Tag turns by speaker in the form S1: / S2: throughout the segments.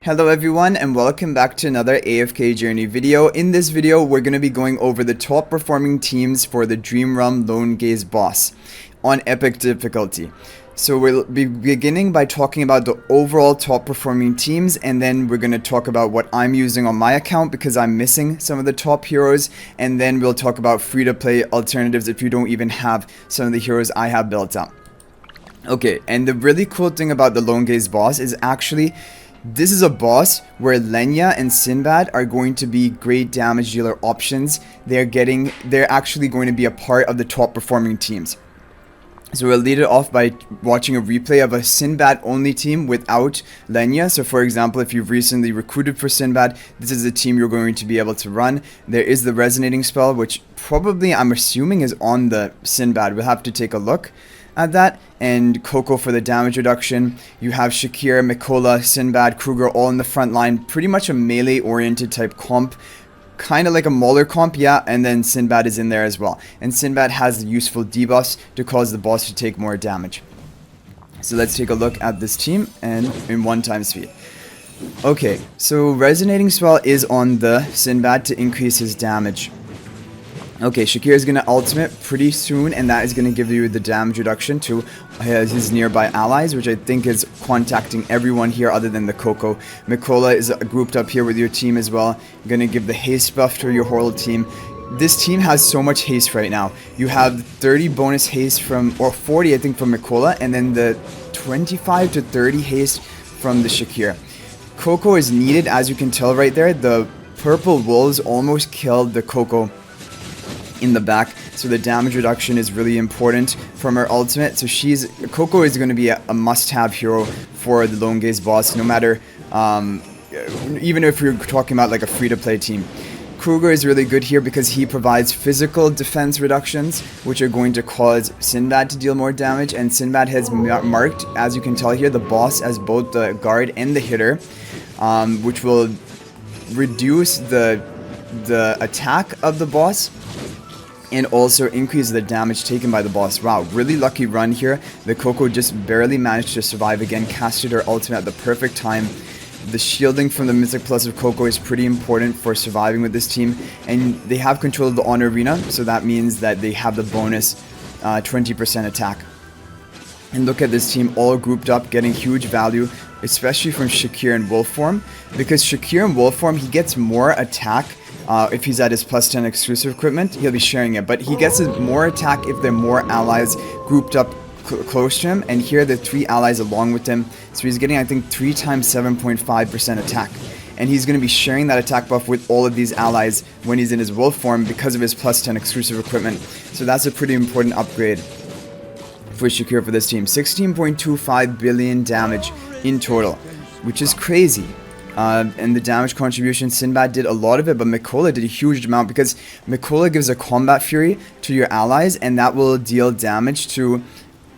S1: Hello everyone and welcome back to another AFK Journey video. In this video, we're going to be going over the top performing teams for the Dream Realm Lone Gaze boss on epic difficulty. So we'll be beginning by talking about the overall top performing teams, and then we're going to talk about what I'm using on my account because I'm missing some of the top heroes, and then we'll talk about free-to-play alternatives if you don't even have some of the heroes I have built up. Okay, and the really cool thing about the Lone Gaze boss is actually this is a boss where LENYA and Sinbad are going to be great damage dealer options. They're actually going to be a part of the top performing teams. So we'll lead it off by watching a replay of a Sinbad only team without LENYA. So for example, if you've recently recruited for Sinbad, this is the team you're going to be able to run. There is the resonating spell, which probably I'm assuming is on the Sinbad. We'll have to take a look at that. And Coco for the damage reduction. You have Shakir, Mikola, Sinbad, Kruger all in the front line. Pretty much a melee oriented type comp. Kind of like a Mauler comp, yeah, and then Sinbad is in there as well. And Sinbad has the useful debuffs to cause the boss to take more damage. So let's take a look at this team and in 1 speed. Okay, so Resonating Spell is on the Sinbad to increase his damage. Okay, Shakir is going to ultimate pretty soon, and that is going to give you the damage reduction to his nearby allies, which I think is contacting everyone here other than the Coco. Mikola is grouped up here with your team as well. Going to give the haste buff to your whole team. This team has so much haste right now. You have 30 bonus haste from, or 40 I think from Mikola, and then the 25 to 30 haste from the Shakir. Coco is needed, as you can tell right there. The purple wolves almost killed the Coco in the back, so the damage reduction is really important from her ultimate. So Coco is going to be a must-have hero for the Lone Gaze boss, no matter even if you're talking about like a free-to-play team. Kruger is really good here because he provides physical defense reductions, which are going to cause Sinbad to deal more damage, and Sinbad has marked, as you can tell here, the boss as both the guard and the hitter, which will reduce the attack of the boss and also increase the damage taken by the boss. Wow, really lucky run here. The Coco just barely managed to survive again, casted her ultimate at the perfect time. The shielding from the Mythic Plus of Coco is pretty important for surviving with this team, and they have control of the Honor Arena, so that means that they have the bonus 20% attack. And look at this team all grouped up, getting huge value, especially from Shakir in Wolf form, because Shakir in Wolf form, he gets more attack. If he's at his plus 10 exclusive equipment, he'll be sharing it. But he gets more attack if there are more allies grouped up close to him. And here are the 3 allies along with him. So he's getting, I think, 3 times 7.5% attack. And he's going to be sharing that attack buff with all of these allies when he's in his wolf form because of his plus 10 exclusive equipment. So that's a pretty important upgrade for Shakir for this team. 16.25 billion damage in total, which is crazy. And the damage contribution, Sinbad did a lot of it, but Mikola did a huge amount because Mikola gives a combat fury to your allies, and that will deal damage to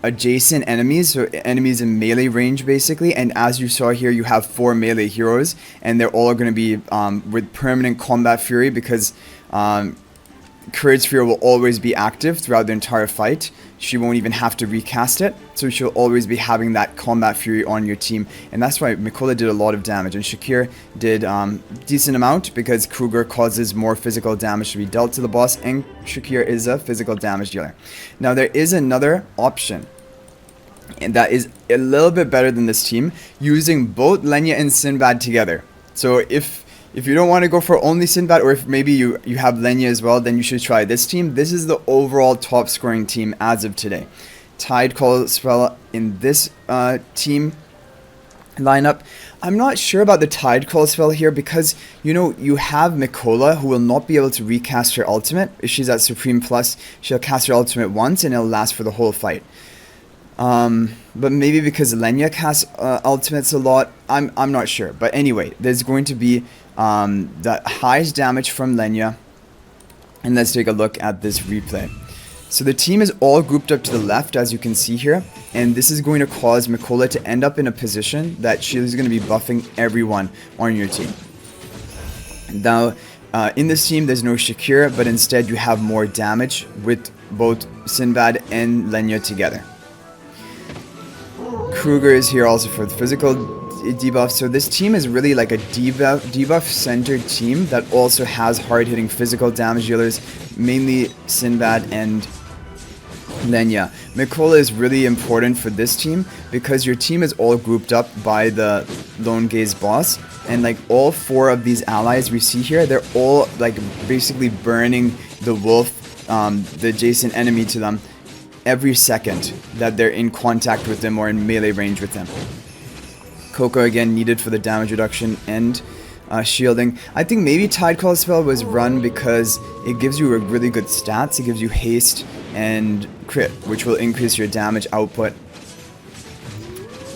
S1: adjacent enemies, so enemies in melee range basically. And as you saw here, you have 4 melee heroes, and they're all going to be with permanent combat fury because Courage Sphere will always be active throughout the entire fight. She won't even have to recast it, so she'll always be having that combat fury on your team, and that's why Mikola did a lot of damage, and Shakir did decent amount because Kruger causes more physical damage to be dealt to the boss, and Shakir is a physical damage dealer. Now there is another option, and that is a little bit better than this team, using both LENYA and Sinbad together. So if you don't want to go for only Sinbad, or if maybe you have LENYA as well, then you should try this team. This is the overall top scoring team as of today. Tide Call Spell in this team lineup. I'm not sure about the Tide Call Spell here because, you know, you have Mikola who will not be able to recast her ultimate. If she's at Supreme Plus, she'll cast her ultimate once and it'll last for the whole fight. But maybe because LENYA casts ultimates a lot, I'm not sure. But anyway, there's going to be the highest damage from LENYA, and let's take a look at this replay. So the team is all grouped up to the left, as you can see here, and this is going to cause Mikola to end up in a position that she's going to be buffing everyone on your team. Now, in this team, there's no Shakir, but instead you have more damage with both Sinbad and LENYA together. Kruger is here also for the physical debuff. So this team is really like a debuff centered team that also has hard-hitting physical damage dealers, mainly Sinbad and LENYA. Mikola is really important for this team because your team is all grouped up by the Lone Gaze boss, and like all 4 of these allies we see here, they're all like basically burning the wolf, the adjacent enemy to them, every second that they're in contact with them or in melee range with them. Coco again needed for the damage reduction and shielding. I think maybe Tidecall spell was run because it gives you a really good stats. It gives you haste and crit, which will increase your damage output.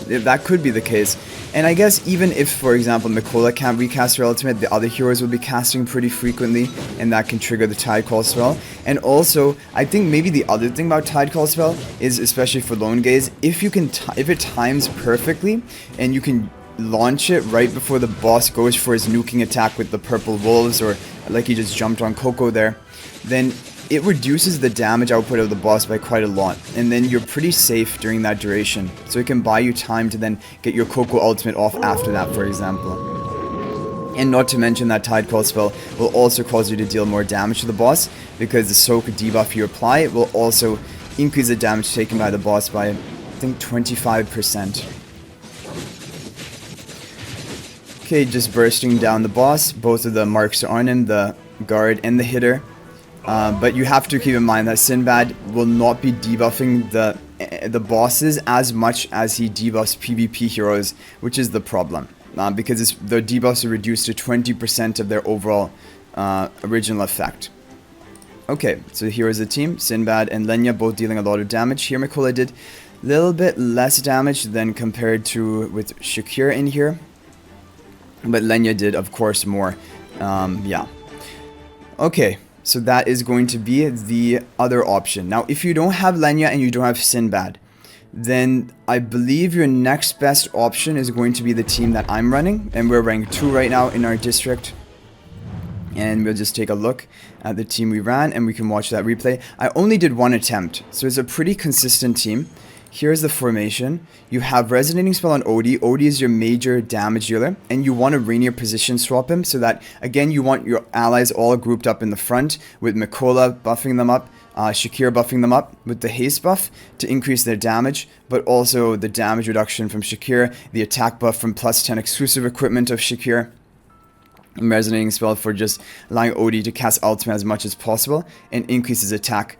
S1: That could be the case. And I guess even if, for example, Mikola can't recast her ultimate, the other heroes will be casting pretty frequently, and that can trigger the Tidecall spell. And also, I think maybe the other thing about Tidecall spell is, especially for Lone Gaze, if it times perfectly, and you can launch it right before the boss goes for his nuking attack with the purple wolves, or like he just jumped on Coco there, then it reduces the damage output of the boss by quite a lot, and then you're pretty safe during that duration, so it can buy you time to then get your Coco ultimate off after that, for example. And not to mention that Tidecall spell will also cause you to deal more damage to the boss, because the soak debuff you apply will also increase the damage taken by the boss by, I think, 25%. Okay, just bursting down the boss. Both of the marks are on him, the guard and the hitter. But you have to keep in mind that Sinbad will not be debuffing the bosses as much as he debuffs PvP heroes, which is the problem. Because the debuffs are reduced to 20% of their overall original effect. Okay, so here is the team. Sinbad and LENYA both dealing a lot of damage. Here Mikola did a little bit less damage than compared to with Shakir in here. But LENYA did, of course, more. Yeah. Okay. So that is going to be the other option. Now, if you don't have LENYA and you don't have Sinbad, then I believe your next best option is going to be the team that I'm running. And we're rank 2 right now in our district. And we'll just take a look at the team we ran and we can watch that replay. I only did 1 attempt, so it's a pretty consistent team. Here's the formation. You have Resonating Spell on Odie. Odie is your major damage dealer, and you want to Reinier position swap him so that, again, you want your allies all grouped up in the front with Mikola buffing them up, Shakir buffing them up with the haste buff to increase their damage, but also the damage reduction from Shakir, the attack buff from plus 10 exclusive equipment of Shakir, and Resonating Spell for just allowing Odie to cast ultimate as much as possible and increase his attack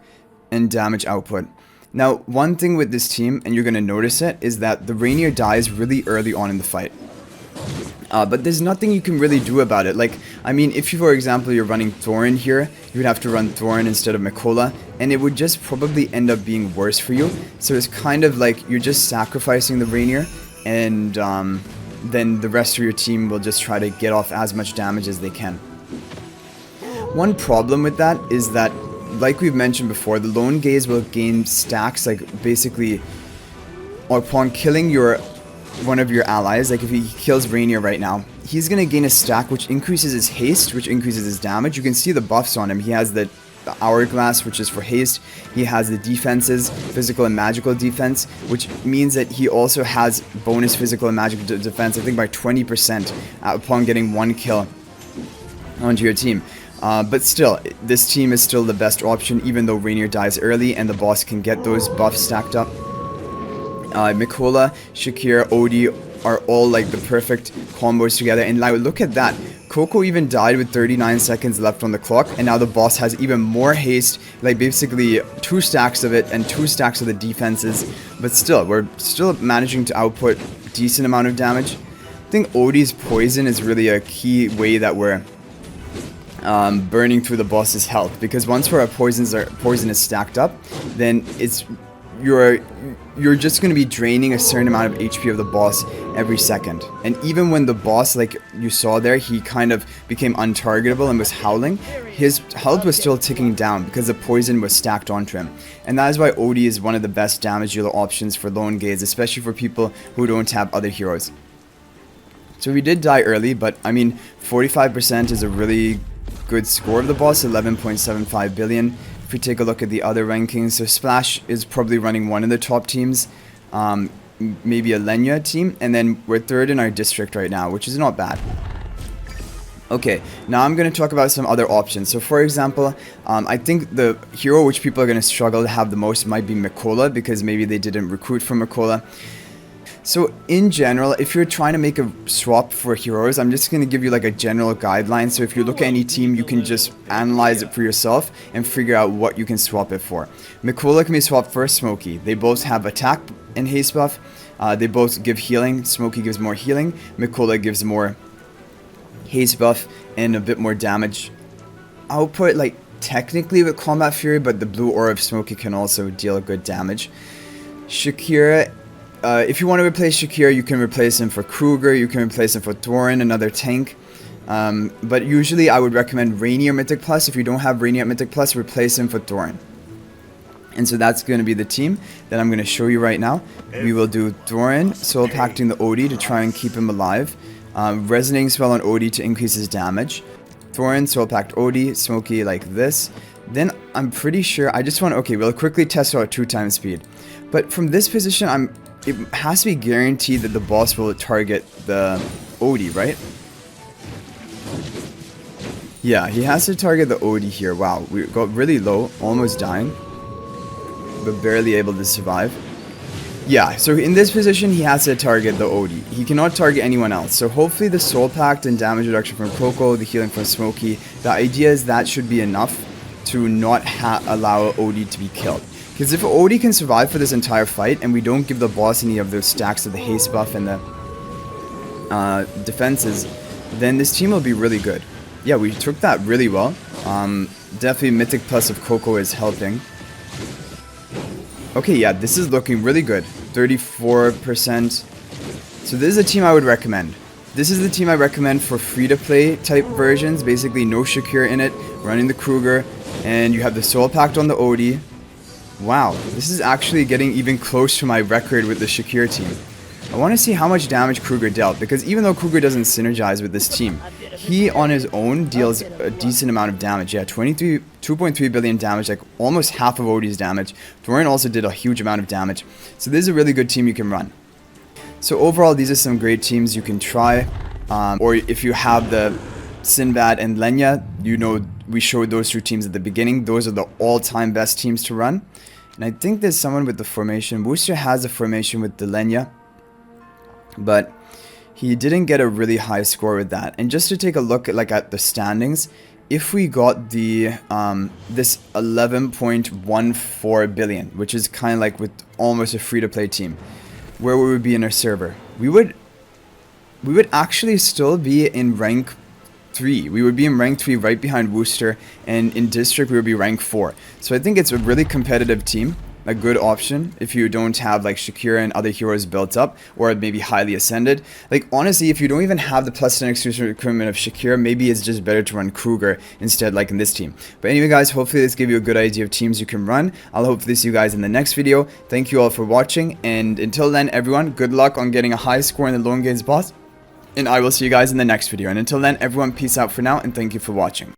S1: and damage output. Now, one thing with this team, and you're going to notice it, is that the Reinier dies really early on in the fight. But there's nothing you can really do about it. Like, I mean, if you, for example, you're running Thorin here, you would have to run Thorin instead of Mikola, and it would just probably end up being worse for you. So it's kind of like you're just sacrificing the Reinier, and then the rest of your team will just try to get off as much damage as they can. One problem with that is that, like we've mentioned before, the Lone Gaze will gain stacks, like basically upon killing one of your allies. Like if he kills Reinier right now, he's going to gain a stack which increases his haste, which increases his damage. You can see the buffs on him. He has the hourglass, which is for haste. He has the defenses, physical and magical defense, which means that he also has bonus physical and magical defense, I think by 20% upon getting 1 kill onto your team. But still, this team is still the best option, even though Reinier dies early and the boss can get those buffs stacked up. Mikola, Shakir, Odie are all like the perfect combos together. And like, look at that. Coco even died with 39 seconds left on the clock, and now the boss has even more haste, like basically 2 stacks of it and 2 stacks of the defenses. But still, we're still managing to output a decent amount of damage. I think Odie's poison is really a key way that we're burning through the boss's health, because once our poison is stacked up, then you're just going to be draining a certain amount of HP of the boss every second. And even when the boss, like you saw there, he kind of became untargetable and was howling, his health was still ticking down because the poison was stacked onto him. And that is why Odie is one of the best damage dealer options for Lone Gaze, especially for people who don't have other heroes. So we did die early, but I mean 45% is a really good score of the boss, 11.75 billion. If we take a look at the other rankings, so Splash is probably running one of the top teams. maybe a LENYA team, and then we're third in our district right now, which is not bad. Okay, now I'm going to talk about some other options. So for example, I think the hero which people are going to struggle to have the most might be Mikola, because maybe they didn't recruit from Mikola. So in general, if you're trying to make a swap for heroes, I'm just going to give you like a general guideline. So if you look at any team, you can just analyze it for yourself and figure out what you can swap it for. Mikola can be swapped for Smokey. They both have attack and haste buff. They both give healing. Smokey gives more healing. Mikola gives more haste buff and a bit more damage output, like technically with Combat Fury, but the blue aura of Smokey can also deal good damage. Shakir, if you want to replace Shakir, you can replace him for Kruger, you can replace him for Thorin, another tank. But usually I would recommend Reinier Mythic Plus. If you don't have Reinier Mythic Plus, replace him for Thorin. And so that's going to be the team that I'm going to show you right now. We will do Thorin, Soul Pacting the Odie to try and keep him alive. Resonating Spell on Odie to increase his damage. Thorin, Soul Pact Odie, Smokey like this. Then I'm pretty sure, I just want to, okay, we'll quickly test out 2x speed. But from this position, it has to be guaranteed that the boss will target the Odie, right? Yeah, he has to target the Odie here. Wow, we got really low, almost dying, but barely able to survive. Yeah, so in this position, he has to target the Odie. He cannot target anyone else. So hopefully the Soul Pact and damage reduction from Coco, the healing from Smokey, the idea is that should be enough to not allow Odie to be killed. Because if Odie can survive for this entire fight, and we don't give the boss any of those stacks of the haste buff and the defenses, then this team will be really good. Yeah, we took that really well. Definitely Mythic Plus of Coco is helping. Okay, yeah, this is looking really good. 34%. So this is a team I would recommend. This is the team I recommend for free-to-play type versions. Basically, no Shakir in it, running the Kruger, and you have the Soul Pact on the Odie. Wow, this is actually getting even close to my record with the Shakir team. I want to see how much damage Kruger dealt, because even though Kruger doesn't synergize with this team, he on his own deals a decent amount of damage. Yeah, 2.3 billion damage, like almost half of Odie's damage. Thorin also did a huge amount of damage. So this is a really good team you can run. So overall, these are some great teams you can try. Or if you have the Sinbad and LENYA, you know we showed those two teams at the beginning. Those are the all-time best teams to run. And I think there's someone with the formation. Worcester has a formation with the LENYA, but he didn't get a really high score with that. And just to take a look at the standings, if we got the this 11.14 billion, which is kind of like with almost a free-to-play team, where we would be in our server, we would actually still be in rank 3. We would be in rank 3 right behind Worcester, and in district we would be rank 4. So I think it's a really competitive team, a good option if you don't have like Shakira and other heroes built up, or maybe highly ascended. Like honestly, if you don't even have the +10 exclusive equipment of Shakira, maybe it's just better to run Kruger instead, like in this team. But anyway guys, hopefully this gave you a good idea of teams you can run. I'll hopefully see you guys in the next video. Thank you all for watching, and until then everyone, good luck on getting a high score in the Lone Gaze boss, and I will see you guys in the next video. And until then everyone, peace out for now, and thank you for watching.